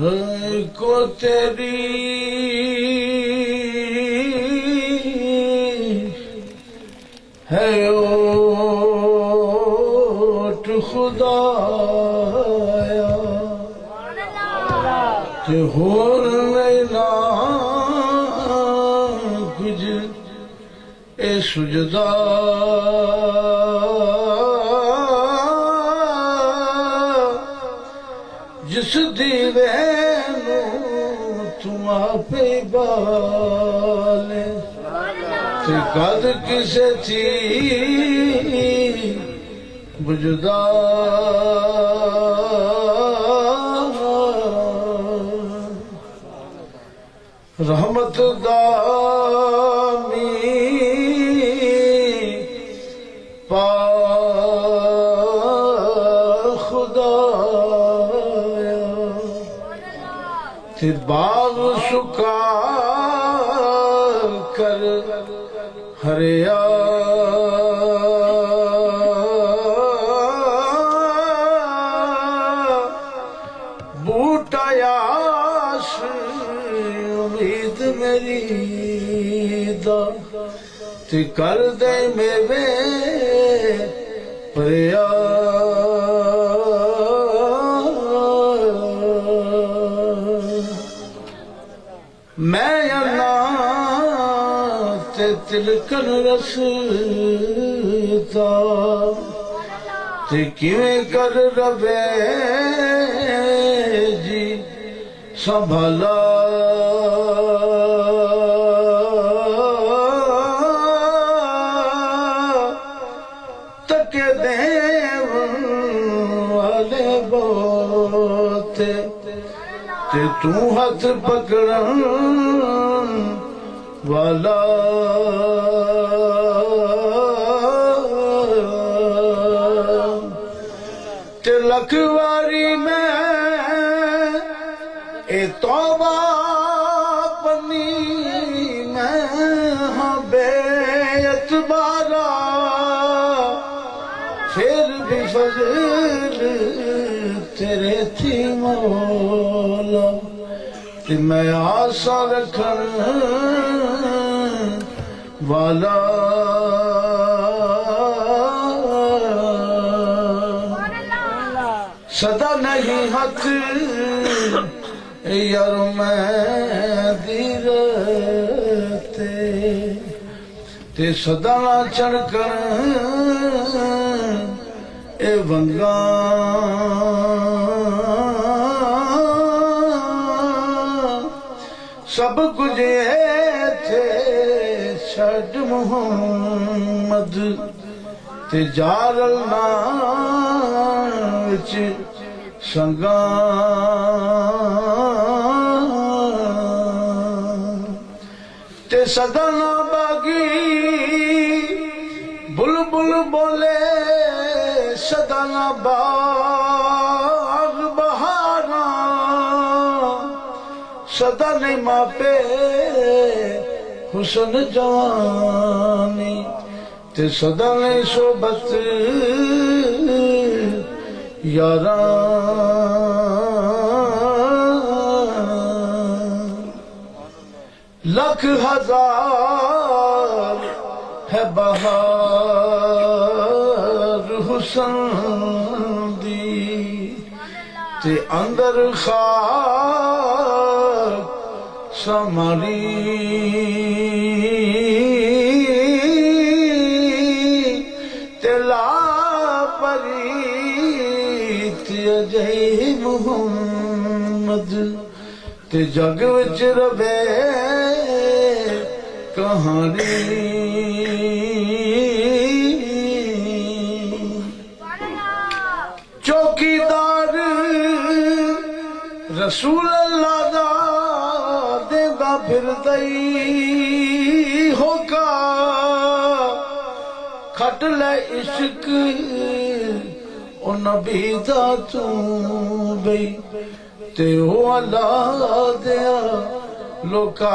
को तेरी है ओट खुदाया ते होर ना कुछ ए सुजदा जिस दीवे नू तू आपे बाले ते कद किसे थी बुझदा रहमत दामी पा खुदाया बाग सुखा कर हरिया बूटा याश उम्मीद मेरी दा ते कर दे मेवे परिया मैं अल्लाह ते तिलकन रसता ते किवें कर रवे जी संभाला तके देव वाले बोते ते तू हाथ पकड़न वाला ते लखवारी में ए तौबा पनी में हाँ बेअतबारा फिर भी फजल तेरे थी मौला ते मैं आशा रखन वाला सदा नहीं हथ यार मैं दीरते ते सदा चढ़कर ए वंगा सब कुछ थे छड़ मुहम्मद ते जारल नाच संगा ते सदन बागी बुलबुल बोले सदन बाग बहारा सदा नहीं मापे हुसन जवानी ते सदा नहीं सोबत यारा लख हजार है बहार हुसन दी ते अंदर खाक समारी तेला परी अजय मुहम्मद ते जग विच रवे कहानी चौकीदार रसूल अल्लाह दा देदा फिरदई होका खट ले इश्क ओ नबी दा तू बई ते ओ अल्लाह दिया लोका